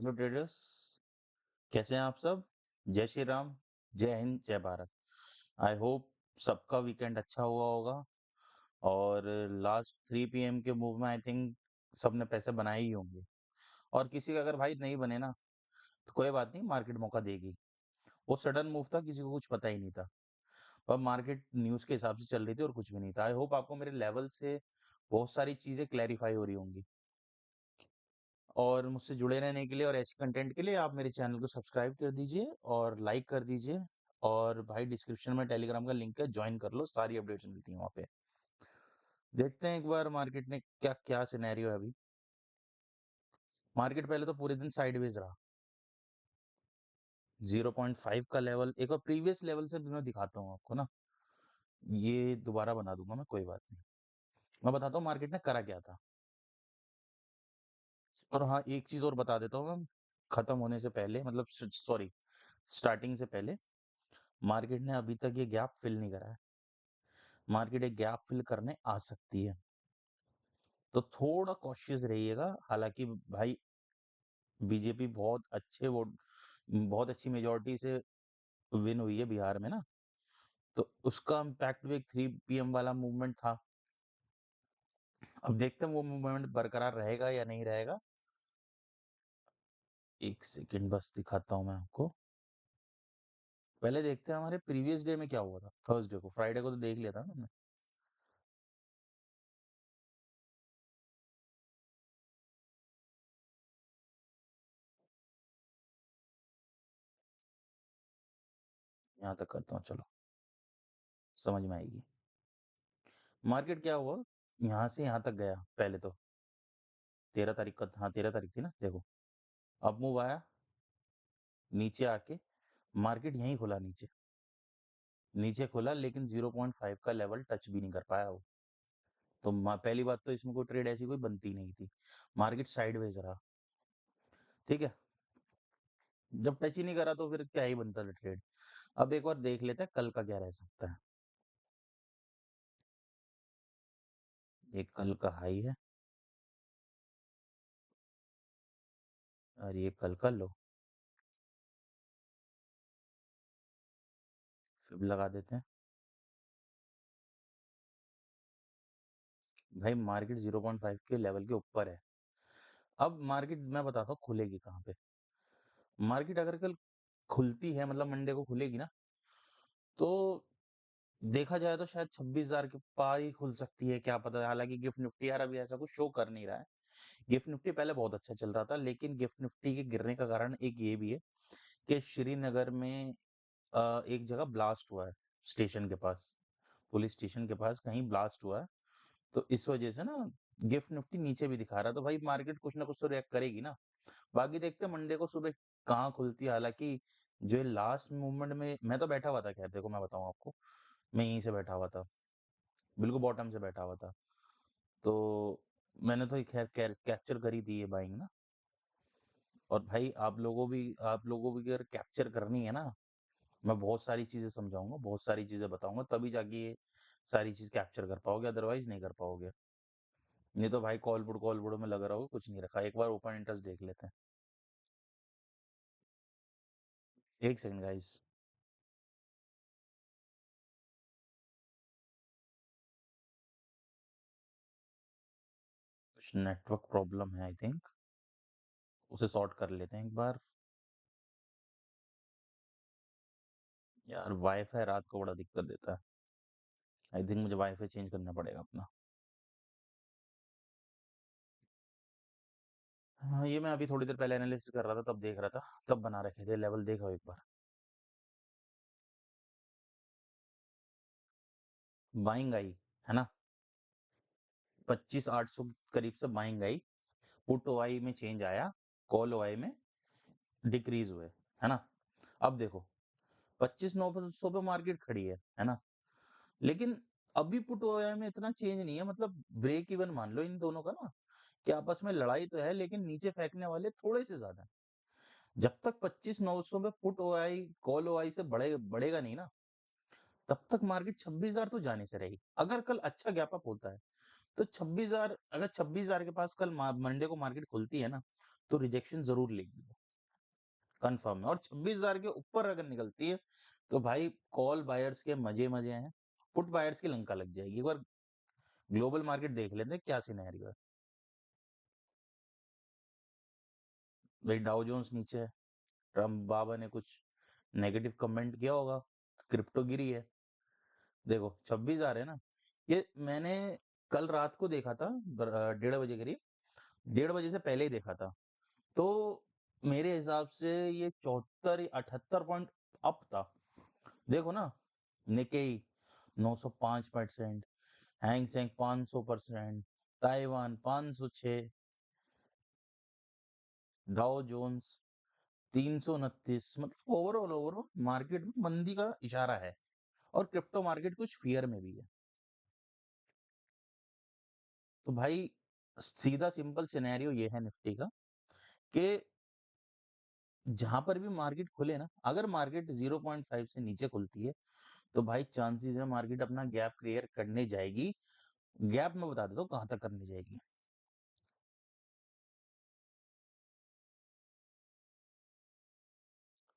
Hello traders, कैसे हैं आप सब? जय श्री राम, जय हिंद, जय भारत। आई होप सबका वीकेंड अच्छा हुआ होगा। और लास्ट 3 पीएम के मूव में आई थिंक सबने पैसे बनाए ही होंगे। और किसी का अगर भाई नहीं बने ना, तो कोई बात नहीं, मार्केट मौका देगी। वो सडन मूव था, किसी को कुछ पता ही नहीं था। और मार्केट न्यूज़ के हिसाब से चल रही थी और कुछ भी नहीं था। आई होप आपको मेरे लेवल से बहुत सारी चीज़ें क्लैरिफाई हो रही होंगी। और मुझसे जुड़े रहने के लिए और ऐसे कंटेंट के लिए आप मेरे चैनल को सब्सक्राइब कर दीजिए और लाइक कर दीजिए। और भाई डिस्क्रिप्शन में टेलीग्राम का लिंक है, ज्वाइन कर लो, सारी अपडेट्स मिलती हैं वहाँ पे। देखते हैं एक बार मार्केट ने क्या क्या सिनेरियो है अभी। मार्केट पहले तो पूरे दिन साइडवेज रहा। 0.5 का लेवल, एक बार प्रीवियस लेवल से भी मैं दिखाता हूँ आपको ना। ये दोबारा बना दूंगा मैं, कोई बात नहीं। मैं बताता हूँ मार्केट ने करा क्या था। और हाँ, एक चीज और बता देता हूँ मैं, खत्म होने से पहले, मतलब सॉरी, स्टार्टिंग से पहले, मार्केट ने अभी तक ये गैप फिल नहीं करा है। मार्केट एक गैप फिल करने आ सकती है, तो थोड़ा कॉशियस रहिएगा। हालांकि भाई बीजेपी बहुत अच्छी मेजोरिटी से विन हुई है बिहार में ना, तो उसका इम्पैक्ट भी एक 3 पीएम वाला मूवमेंट था। अब देखते हैं वो मूवमेंट बरकरार रहेगा या नहीं रहेगा। एक सेकंड बस दिखाता हूँ मैं आपको। पहले देखते हैं हमारे प्रीवियस डे में क्या हुआ था। थर्सडे को, फ्राइडे को तो देख लिया था ना हमने। यहाँ तक करता हूँ, चलो समझ में आएगी। मार्केट क्या हुआ, यहाँ से यहाँ तक गया पहले तो। 13 तारीख का, हाँ 13 तारीख थी ना, देखो। अब मूव आया, नीचे आके मार्केट यहीं खुला, नीचे नीचे खुला, लेकिन 0.5 का लेवल टच भी नहीं कर पाया वो। तो पहली बात तो इसमें कोई ट्रेड ऐसी कोई बनती नहीं थी। मार्केट साइडवेज रहा, ठीक है। जब टच ही नहीं करा तो फिर क्या ही बनता था ट्रेड। अब एक बार देख लेते हैं कल का क्या रह सकता है। एक कल का हाई है और ये कल का लो। फिर लगा देते हैं। भाई मार्केट 0.5 के लेवल के ऊपर है। अब मार्केट मैं बताता हूँ खुलेगी कहाँ पे। मार्केट अगर कल खुलती है, मतलब मंडे को खुलेगी ना, तो देखा जाए तो शायद 26,000 के पार ही खुल सकती है, क्या पता। हालांकि गिफ्ट निफ्टी यार अभी ऐसा कुछ शो कर नहीं रहा है। गिफ्ट निफ्टी पहले बहुत अच्छा चल रहा था, लेकिन गिफ्ट निफ्टी के गिरने का कारण एक ये भी है कि श्रीनगर में एक जगह ब्लास्ट हुआ है, स्टेशन के पास, पुलिस स्टेशन के पास कहीं ब्लास्ट हुआ है। तो इस वजह से ना गिफ्ट निफ्टी नीचे भी दिखा रहा है। तो भाई मार्केट कुछ ना कुछ तो रिएक्ट करेगी ना। बाकी देखते हैं मंडे को सुबह कहाँ खुलती है। हालांकि जो लास्ट मूवमेंट में मैं तो बैठा हुआ था, खैर देखो मैं बताऊं आपको, मैं यहीं से बैठा हुआ था, बिल्कुल बॉटम से बैठा हुआ था। तो मैंने तो खैर कैप्चर करी थी ये बाइंग ना। और भाई आप लोगों भी अगर कैप्चर करनी है ना, मैं बहुत सारी चीजें समझाऊंगा, बहुत सारी चीजें बताऊंगा, तभी जाके ये सारी चीज कैप्चर कर पाओगे, अदरवाइज नहीं कर पाओगे। नहीं तो भाई कॉल बुड में लगा रहोगे, कुछ नहीं रखा। एक बार ओपन इंटरेस्ट देख लेते हैं। एक सेकंड गाइस। कुछ नेटवर्क प्रॉब्लम है आई थिंक, उसे सॉर्ट कर लेते हैं एक बार। यार वाईफाई रात को बड़ा दिक्कत देता है। आई थिंक मुझे वाईफाई चेंज करना पड़ेगा अपना। हाँ, ये मैं अभी थोड़ी देर पहले एनालिसिस कर रहा था, तब देख रहा था, तब बना रखे थे लेवल, देखो एक बार। बाइंग आई है ना, 25,800 के करीब से बाइंग आई। पुट ओआई में चेंज आया, कॉल ओआई में डिक्रीज हुए, है ना। अब देखो 25,900 पे मार्केट खड़ी है ना। लेकिन अभी पुट ओआई में इतना चेंज नहीं है, मतलब ब्रेक इवन मान लो इन दोनों का ना, कि आपस में लड़ाई तो है, लेकिन नीचे फेंकने वाले थोड़े से ज्यादा हैं। जब तक 25,900 में पुट ओआई कॉल ओआई से बढ़ेगा नहीं ना, तब तक मार्केट 26,000 तो जाने से रहेगी। अगर कल अच्छा गैप अप होता है तो 26,000 अगर 26,000 के पास कल मंडे को मार्केट खुलती है ना, तो रिजेक्शन ज़रूर लेगी वो, कन्फर्म है। और 26,000 के ऊपर अगर निकलती है, तो भाई कॉल बायर्स के मज़े-मज़े हैं, पुट बायर्स की लंका लग जाएगी। एक बार ग्लोबल मार्केट देख लेते हैं क्या सिनेरियो है। भाई डाउ जोन्स नीचे है, ट्रम्प बाबा ने कुछ नेगेटिव कमेंट किया होगा, क्रिप्टो गिरी है। देखो 26,000 है ना, ये मैंने कल रात को देखा था 1:30 बजे करीब, 1:30 बजे से पहले ही देखा था। तो मेरे हिसाब से ये 74 या 78 पॉइंट अप था। देखो ना, Nikkei 905%, Hang Seng 500%, Taiwan 506, Dow Jones 329, मतलब ओवरऑल मार्केट में मंदी का इशारा है और क्रिप्टो मार्केट कुछ फियर में भी है। तो भाई सीधा सिंपल सिनेरियो ये है निफ्टी का कि जहां पर भी मार्केट खुले ना, अगर मार्केट 0.5 से नीचे खुलती है, तो भाई चांसेस है मार्केट अपना गैप क्लियर करने जाएगी। गैप मैं बता देता हूँ कहाँ तक करने जाएगी।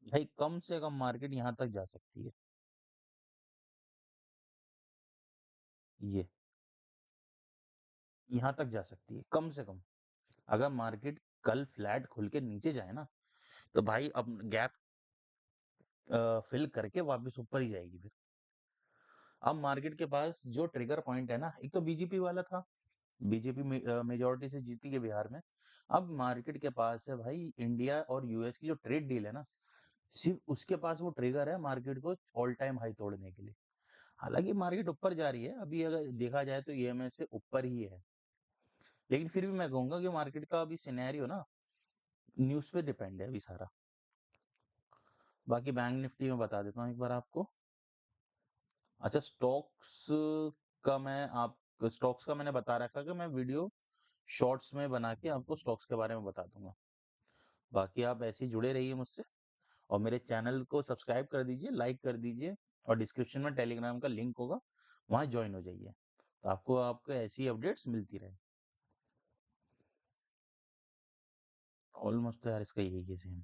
भाई कम से कम मार्केट यहाँ तक जा सकती है, ये यहाँ तक जा सकती है कम से कम। अगर मार्केट कल फ्लैट खुल के नीचे जाए ना, तो भाई अब गैप फिल करके वापस ऊपर ही जाएगी फिर। अब मार्केट के पास जो ट्रिगर पॉइंट है ना, एक तो बीजेपी वाला था, बीजेपी मेजोरिटी से जीती है बिहार में। अब मार्केट के पास है भाई इंडिया और यूएस की जो ट्रेड डील है ना, सिर्फ उसके पास वो ट्रिगर है मार्केट को ऑल टाइम हाई तोड़ने के लिए। हालांकि मार्केट ऊपर जा रही है, अभी अगर देखा जाए तो ईएमए से ऊपर ही है, लेकिन फिर भी मैं कहूंगा कि मार्केट का अभी सिनेरियो ना न्यूज पे डिपेंड है अभी सारा। बाकी बैंक निफ्टी में बता देता हूँ एक बार आपको। अच्छा स्टॉक्स का मैं आप स्टॉक्स का मैंने बता रखा कि मैं वीडियो शॉर्ट्स में बना के आपको स्टॉक्स के बारे में बता दूंगा। बाकी आप ऐसे ही जुड़े रहिए मुझसे और मेरे चैनल को सब्सक्राइब कर दीजिए, लाइक कर दीजिए और डिस्क्रिप्शन में टेलीग्राम का लिंक होगा, वहाँ ज्वाइन हो जाइए, तो आपको ऐसी अपडेट्स मिलती रहे। ऑलमोस्ट तो यार इसका यही है सेम।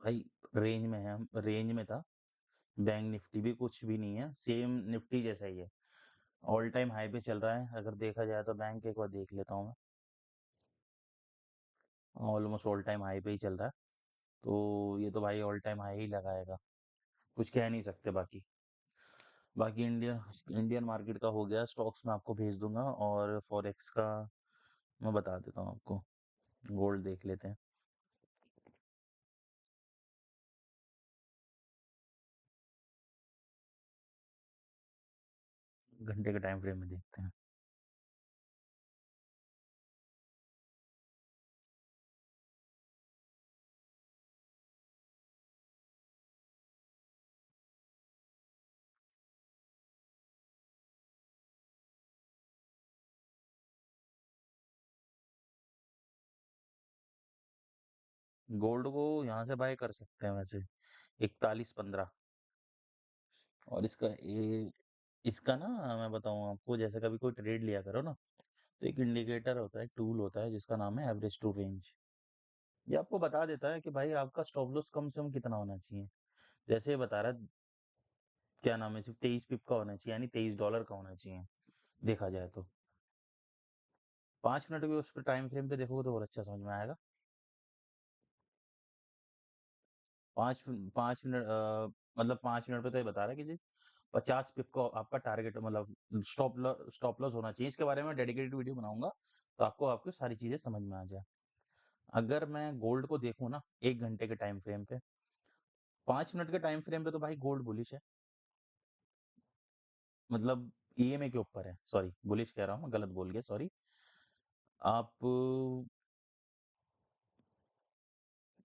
भाई रेंज में है, हम रेंज में था। बैंक निफ्टी भी कुछ भी नहीं है, सेम निफ्टी जैसा ही है, ऑल टाइम हाई पे चल रहा है। अगर देखा जाए तो बैंक एक बार देख लेता हूँ मैं, ऑलमोस्ट ऑल टाइम हाई पे ही चल रहा है। तो ये तो भाई ऑल टाइम हाई ही लगाएगा, कुछ कह नहीं सकते। बाकी बाकी इंडियन इंडियन मार्केट का हो गया, स्टॉक्स में आपको भेज दूंगा और फॉरेक्स का मैं बता देता हूँ आपको। गोल्ड देख लेते हैं, घंटे के टाइम फ्रेम में देखते हैं। गोल्ड को यहाँ से बाय कर सकते हैं वैसे 41.15। और इसका ना मैं बताऊँ आपको, जैसे कभी कोई ट्रेड लिया करो ना, तो एक इंडिकेटर होता है, टूल होता है जिसका नाम है एवरेज टू रेंज। ये आपको बता देता है कि भाई आपका स्टॉप लॉस कम से कम कितना होना चाहिए। जैसे ये बता रहा है, क्या नाम है, सिर्फ 23 पिप का होना चाहिए, यानी $23 का होना चाहिए देखा जाए तो। 5 मिनट के उस पर टाइम फ्रेम पे देखोगे तो और अच्छा समझ में आएगा। 5 मिनट मतलब 5 मिनट पे तो ये बता रहा है कि जी 50 पिप का आपका टारगेट, मतलब स्टॉप लॉस होना चाहिए। इसके बारे में डेडिकेटेड वीडियो बनाऊंगा, तो आपको सारी चीजें समझ में आ जाए। अगर मैं गोल्ड को देखूं ना 1 घंटे के टाइम फ्रेम पे, 5 मिनट के टाइम फ्रेम पे, तो भाई गोल्ड बुलिश है। मतलब ईएमए के ऊपर है, सॉरी बुलिश कह रहा हूँ, गलत बोल गया, सॉरी। आप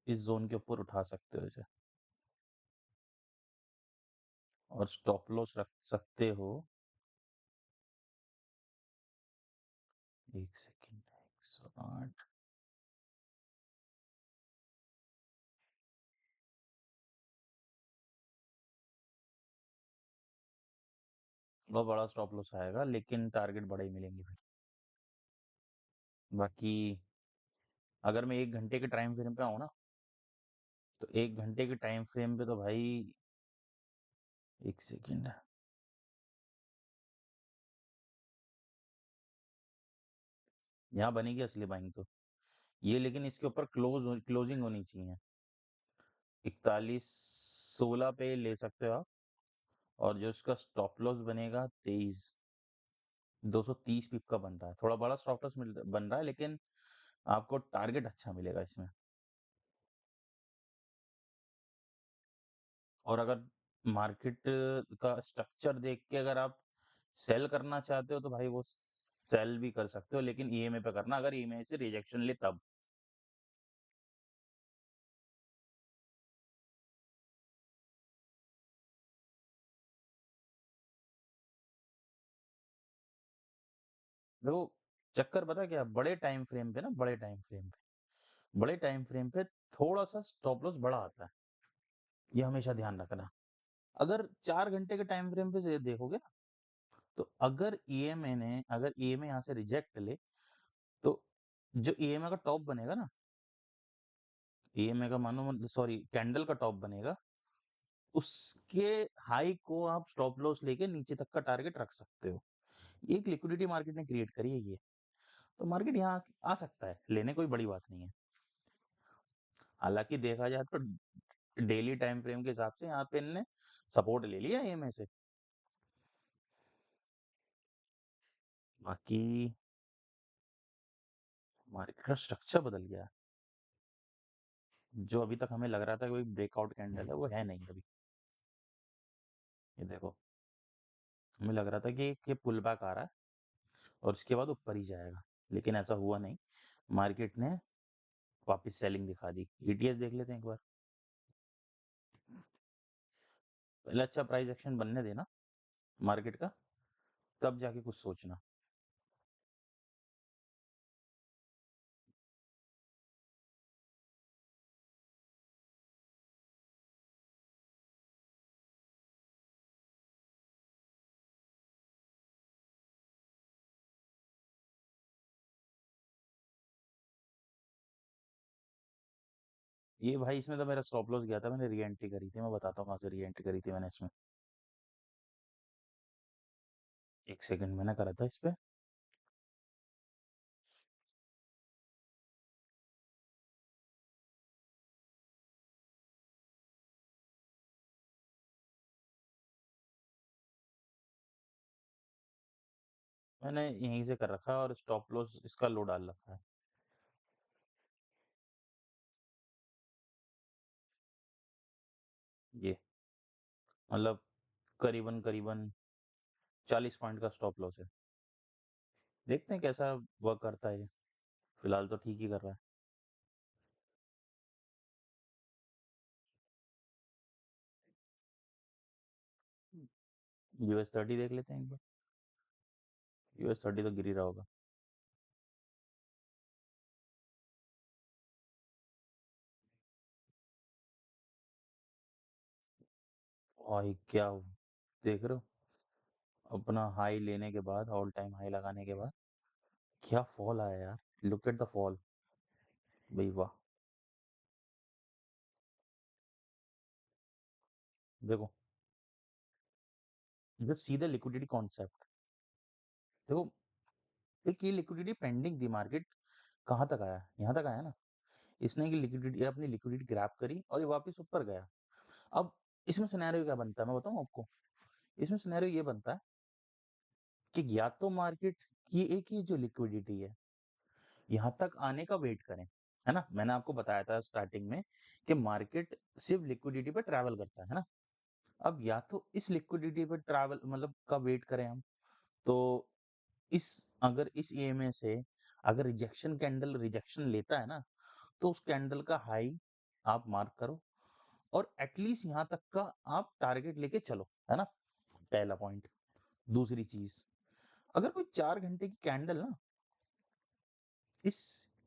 इस जोन के ऊपर उठा सकते हो इसे। और स्टॉप लॉस रख सकते हो। 1 सेकंड, 108। बहुत बड़ा स्टॉप लॉस आएगा, लेकिन टारगेट बड़े ही मिलेंगे फिर। बाकी अगर मैं 1 घंटे के टाइम फ्रेम पे आऊँ ना, तो 1 घंटे के टाइम फ्रेम पे तो भाई 1 सेकंड, यहाँ बनेगी असली बाइंग तो। ये लेकिन इसके ऊपर क्लोजिंग होनी चाहिए। 41.16 पे ले सकते हो आप। और जो इसका स्टॉप लॉस बनेगा 23, 230 पिप का बन रहा है। थोड़ा बड़ा स्टॉप लॉस बन रहा है, लेकिन आपको टारगेट अच्छा मिलेगा इसमें। और अगर मार्केट का स्ट्रक्चर देख के अगर आप सेल करना चाहते हो तो भाई वो सेल भी कर सकते हो, लेकिन ईएमए पे करना, अगर ईएमए से रिजेक्शन ले तब। देखो चक्कर पता है क्या, बड़े टाइम फ्रेम पे ना, बड़े टाइम फ्रेम पे थोड़ा सा स्टॉप लॉस बड़ा आता है। ये हमेशा ध्यान रखना। अगर 4 घंटे के टाइम फ्रेम पे से देखोगे ना, तो अगर ईएमए यहाँ से रिजेक्ट ले, तो जो ईएमए का टॉप बनेगा ना, ईएमए का मानो सॉरी कैंडल का टॉप बनेगा, उसके हाई को आप स्टॉप लॉस लेके नीचे तक का टारगेट रख सकते हो। ये एक लिक्विडिटी मार्केट ने क्रिएट करी है ये। तो मार्केट यहाँ आ सकता है लेने, कोई बड़ी बात नहीं है। हालांकि देखा जाए तो डेली टाइम फ्रेम के हिसाब से यहाँ पे इनने सपोर्ट ले लिया ईएमए से। बाकी मार्केट का स्ट्रक्चर बदल गया है। जो अभी तक हमें लग रहा था कि ब्रेकआउट कैंडल है, वो है नहीं अभी। ये देखो, हमें लग रहा था कि ये पुल बैक आ रहा है और उसके बाद ऊपर ही जाएगा, लेकिन ऐसा हुआ नहीं। मार्केट ने वापस सेलिंग दिखा दी। ईटीएस देख लेते हैं एक बार। पहले अच्छा प्राइस एक्शन बनने देना मार्केट का, तब जाके कुछ सोचना। ये भाई इसमें तो मेरा स्टॉप लॉस गया था, मैंने री एंट्री करी थी। मैं बताता हूँ कहाँ से री एंट्री करी थी मैंने इसमें। 1 सेकंड मैंने करा था इस पे। मैंने यहीं से कर रखा है और स्टॉप लॉस इसका लो डाल रखा है। ये मतलब करीबन करीबन 40 पॉइंट का स्टॉप लॉस है। देखते हैं कैसा वर्क करता है ये। फिलहाल तो ठीक ही कर रहा है। US 30 देख लेते हैं एक बार। US 30 तो गिर ही रहा होगा। और क्या देख रहे हो, अपना हाई लेने के बाद, ऑल टाइम हाई लगाने के बाद क्या फॉल आया यार। लुक एट द फॉल, भाई वाह। देखो, ये सीधा लिक्विडिटी कॉन्सेप्ट। देखो, एक ये लिक्विडिटी पेंडिंग थी, मार्केट कहाँ तक आया, यहाँ तक आया ना। इसने की लिक्विडिटी, अपनी लिक्विडिटी ग्रैब करी और ये वापस ऊपर गया। अब इसमें सिनेरियो क्या बनता है मैं बताऊं आपको। इसमें सिनेरियो ये बनता है कि या तो मार्केट की एक ही जो लिक्विडिटी है यहाँ तक आने का वेट करें, है ना। मैंने आपको बताया था स्टार्टिंग में कि मार्केट सिर्फ लिक्विडिटी पे ट्रैवल करता है ना। अब या तो इस लिक्विडिटी पे ट्रैवल मतलब का वेट करें हम, तो इस अगर इस ईएमए से अगर रिजेक्शन कैंडल रिजेक्शन लेता है ना, तो उस कैंडल का हाई आप मार्क करो और एटलीस्ट यहाँ तक का आप टारगेट लेके चलो, है ना? पहला पॉइंट। दूसरी चीज़, अगर कोई 4 घंटे की कैंडल ना इस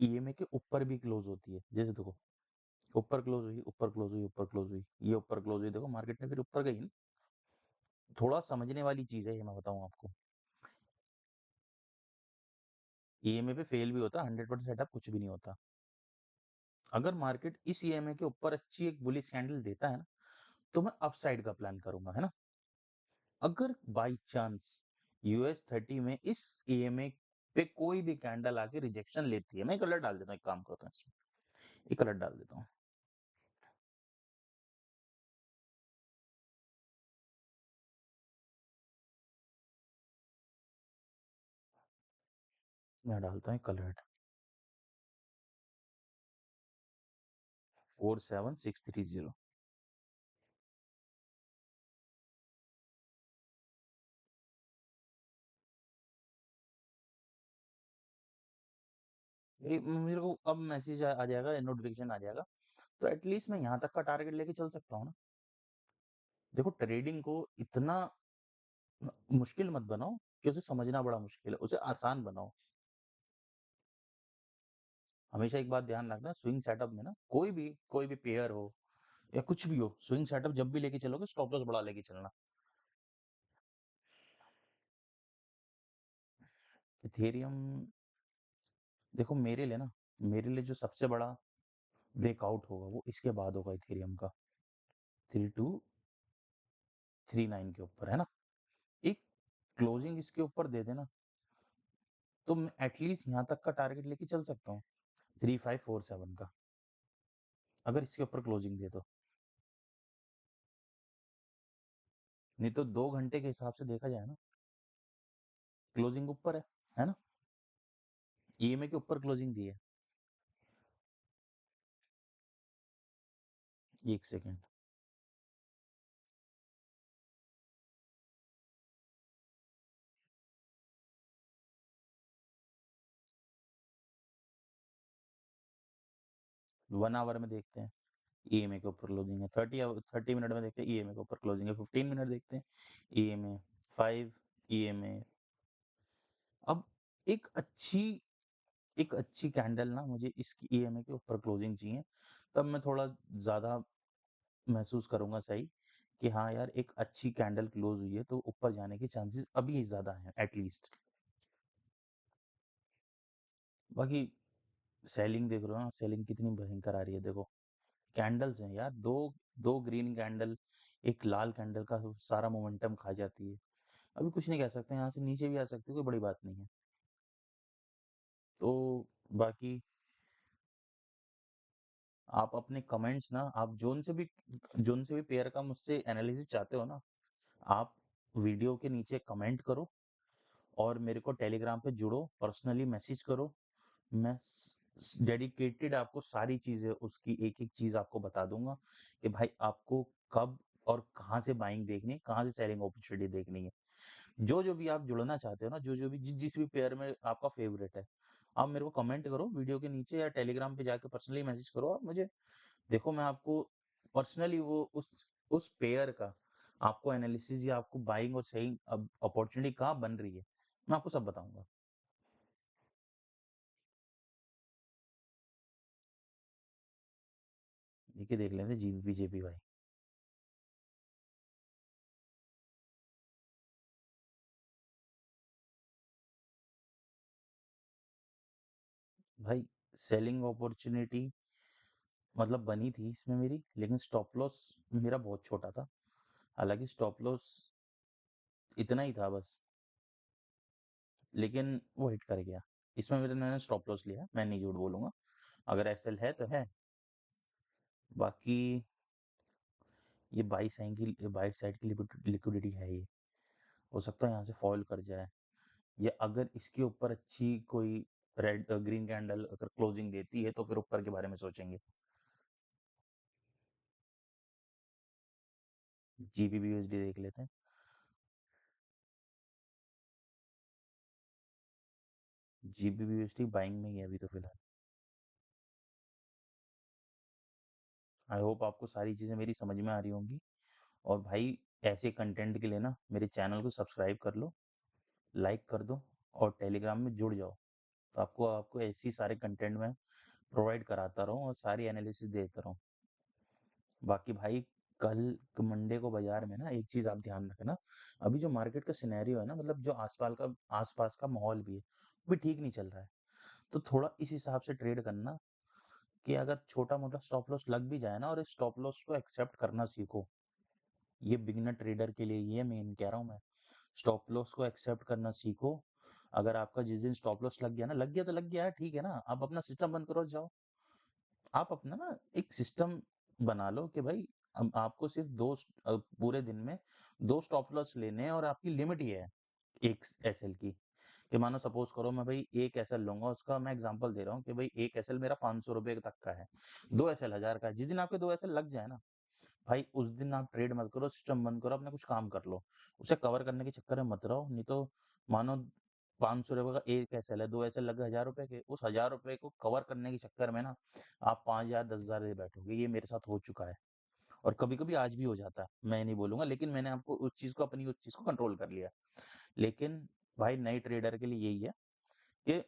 ईएमए के ऊपर भी क्लोज़ होती है, जैसे देखो ऊपर क्लोज़ हुई, ऊपर क्लोज़ हुई, ऊपर क्लोज़ हुई, ये ऊपर क्लोज़ हुई, देखो मार्केट ने फिर ऊपर गई ना। थोड़ा समझने वाली चीज़ है ये, मैं बताऊँ आपको। ईएमए पे फेल भी होता है, 100% सेटअप कुछ भी नहीं होता। अगर मार्केट इस ईएमए के ऊपर अच्छी एक बुलिश कैंडल देता है ना, तो मैं अपसाइड का प्लान करूँगा, है ना? अगर बाय चांस यूएस 30 में इस ईएमए पे कोई भी कैंडल आके रिजेक्शन लेती है, मैं एक अलर्ट डाल देता हूँ, एक काम करता हूँ इसमें, एक अलर्ट डाल देता हूँ। मैं डालता हूँ एक अलर्ट 47630। ये मेरे को अब मैसेज आ जाएगा, नोटिफिकेशन आ जाएगा, तो एटलीस्ट मैं यहाँ तक का टारगेट लेके चल सकता हूँ ना। देखो ट्रेडिंग को इतना मुश्किल मत बनाओ कि उसे समझना बड़ा मुश्किल है, उसे आसान बनाओ। हमेशा एक बात ध्यान रखना, स्विंग सेटअप में ना कोई भी पेयर हो या कुछ भी हो, स्विंग सेटअप जब भी लेके चलोगे स्टॉप लॉस बढ़ा लेके चलना। इथेरियम, देखो मेरे लिए जो सबसे बड़ा ब्रेकआउट होगा वो इसके बाद होगा इथेरियम का, 3239 के ऊपर, है ना? एक क्लोजिंग इसके ऊपर दे देना तो मैं एटलीस्ट यहाँ तक का टारगेट लेके चल सकता हूँ, 3547 का, अगर इसके ऊपर क्लोजिंग दे तो। नहीं तो 2 घंटे के हिसाब से देखा जाए ना, क्लोजिंग ऊपर है ना? ईएमए के ऊपर क्लोजिंग दी है। 1 सेकंड। 1 आवर में देखते हैं, ईएमए के ऊपर क्लोजिंग है। 30 मिनट में देखते हैं, ईएमए के ऊपर क्लोजिंग है। 15 मिनट देखते हैं, ईएमए 5, ईएमए। अब एक अच्छी एक अच्छी कैंडल ना मुझे इसकी ईएमए के ऊपर क्लोजिंग चाहिए, तब मैं थोड़ा ज़्यादा महसूस करूँगा सही कि हाँ यार, एक अच्छी कैंडल क्लोज़ हुई है तो ऊपर जाने के चांसेस अभी ज़्यादा हैं एटलीस्ट। बाकी सेलिंग देख रहे हो ना, सेलिंग कितनी भयंकर आ रही है देखो। कैंडल्स हैं यार, 2 ग्रीन कैंडल, एक लाल कैंडल का सारा मोमेंटम खा जाती है। अभी कुछ नहीं कह सकते, यहाँ से नीचे भी आ सकती है, कोई बड़ी बात नहीं है। तो बाकी आप अपने कमेंट्स ना, आप जोन से भी पेयर का मुझसे एनालिसिस चाहते हो ना, आप वीडियो के नीचे कमेंट करो और मेरे को टेलीग्राम पे जुड़ो, पर्सनली मैसेज करो। मैं डेडिकेटेड आपको सारी चीज़ें, उसकी एक-एक चीज़ आपको बता दूँगा कि भाई आपको कब और कहाँ से बाइंग देखनी है, कहाँ से सेलिंग अपॉर्चुनिटी देखनी है। जो-जो भी आप जुड़ना चाहते हो ना, जो-जो भी जिस भी पेयर में आपका फ़ेवरेट है, आप मेरे को कमेंट करो वीडियो के नीचे या टेलीग्राम पे जाके पर्सनली मैसेज करो आप मुझे। देखो मैं आपको पर्सनली वो उस पेयर का आपको एनालिसिस या आपको बाइंग और सेलिंग अपॉर्चुनिटी कहाँ बन रही है, मैं आपको सब बताऊँगा। देखिए देख लेते हैं जीबीपी जेपीवाई। भाई सेलिंग अपॉर्चुनिटी मतलब बनी थी इसमें मेरी, लेकिन स्टॉप लॉस मेरा बहुत छोटा था। हालाँकि स्टॉप लॉस इतना ही था बस, लेकिन वो हिट कर गया। इसमें मैंने स्टॉप लॉस लिया, मैं नहीं झूठ बोलूँगा। अगर एक्सेल है तो है, बाकी ये बाई साइड की लिक्विडिटी है ये। हो सकता है यहाँ से फॉल कर जाए, या अगर इसके ऊपर अच्छी कोई ग्रीन कैंडल अगर क्लोजिंग देती है तो फिर ऊपर के बारे में सोचेंगे। जीबीबीयूएसडी देख लेते हैं। जीबीबीयूएसडी बाइंग में ही है अभी तो फिलहाल। आई होप आपको सारी चीज़ें मेरी समझ में आ रही होंगी। और भाई ऐसे कंटेंट के लिए ना मेरे चैनल को सब्सक्राइब कर लो, लाइक कर दो और टेलीग्राम में जुड़ जाओ। तो आपको आपको ऐसी सारे कंटेंट मैं प्रोवाइड कराता रहूँ और सारी एनालिसिस देता रहूँ। बाकी भाई कल मंडे को बाजार में ना एक चीज़ आप ध्यान रखना, अभी जो मार्केट का सिनेरियो है ना, मतलब जो आसपास का माहौल भी है, वो भी ठीक नहीं चल रहा है। तो थोड़ा इस हिसाब से ट्रेड करना कि अगर छोटा-मोटा स्टॉप लॉस लग भी जाए ना, और इस स्टॉप लॉस को एक्सेप्ट करना सीखो। ये बिगिनर ट्रेडर के लिए ही है, मेन कह रहा हूँ मैं। स्टॉप लॉस को एक्सेप्ट करना सीखो। अगर आपका जिस दिन स्टॉप लॉस लग गया ना, लग गया तो लग गया है, ठीक है ना? आप अपना सिस्टम बंद करो और जाओ। आप अपना ना एक सिस्टम बना लो कि भाई अब आपको सिर्फ पूरे दिन में 2 स्टॉप लॉस लेने हैं और आपकी लिमिट ये है, 1 एसएल की। कि मानो सपोज़ करो मैं भाई 1 एसएल लूँगा, उसका मैं एग्ज़ाम्पल दे रहा हूँ कि भाई 1 एसएल मेरा ₹500 तक का है, 2 एसएल 1000 का है। जिस दिन आपके 2 एसएल लग जाए ना, भाई उस दिन आप ट्रेड मत करो, सिस्टम बंद करो, अपना कुछ काम कर लो। उसे कवर करने के चक्कर में मत रहो, नहीं तो मानो ₹500 का 1 एसएल है, 2 एसएल लग गए ₹1000 के, उस ₹1000 को कवर करने के चक्कर में ना आप 5000 10,000 दे बैठोगे। ये मेरे साथ हो चुका है और कभी-कभी आज भी हो जाता है, मैं नहीं बोलूँगा, लेकिन मैंने आपको उस चीज़ को कंट्रोल कर लिया। लेकिन भाई नए ट्रेडर के लिए यही है कि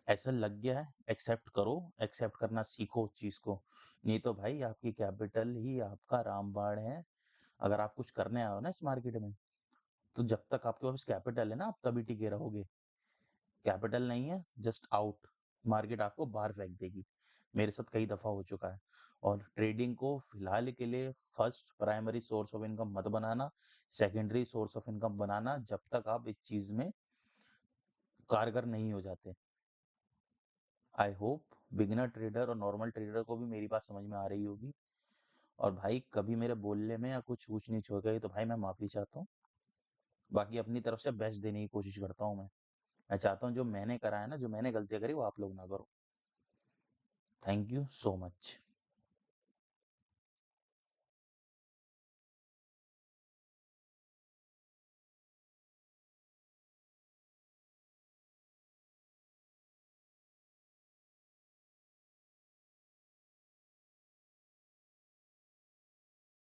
ऐसा लग गया है, एक्सेप्ट करो, एक्सेप्ट करना सीखो उस चीज़ को। नहीं तो भाई आपकी कैपिटल ही आपका रामबाण है। अगर आप कुछ करने आए हो ना इस मार्केट में, तो जब तक आपके पास कैपिटल है ना, आप तभी टिके रहोगे। कैपिटल नहीं है, जस्ट आउट, मार्केट आपको बाहर फेंक देगी। मेरे साथ कई दफ़ा हो चुका है। और ट्रेडिंग को फिलहाल के लिए first primary source of income मत बनाना, सेकेंडरी सोर्स ऑफ इनकम बनाना, जब तक आप इस चीज़ में कारगर नहीं हो जाते। आई होप बिगिनर ट्रेडर और नॉर्मल ट्रेडर को भी मेरी बात समझ में आ रही होगी। और भाई कभी मेरे बोलने में या कुछ ऊँच-नीच हो गई तो भाई मैं माफ़ी चाहता हूँ। बाकी अपनी तरफ से बेस्ट देने की कोशिश करता हूँ मैं। मैं चाहता हूँ जो मैंने करा है ना, जो मैंने गलतियाँ करी वो आप लोग ना करो। Thank you so much.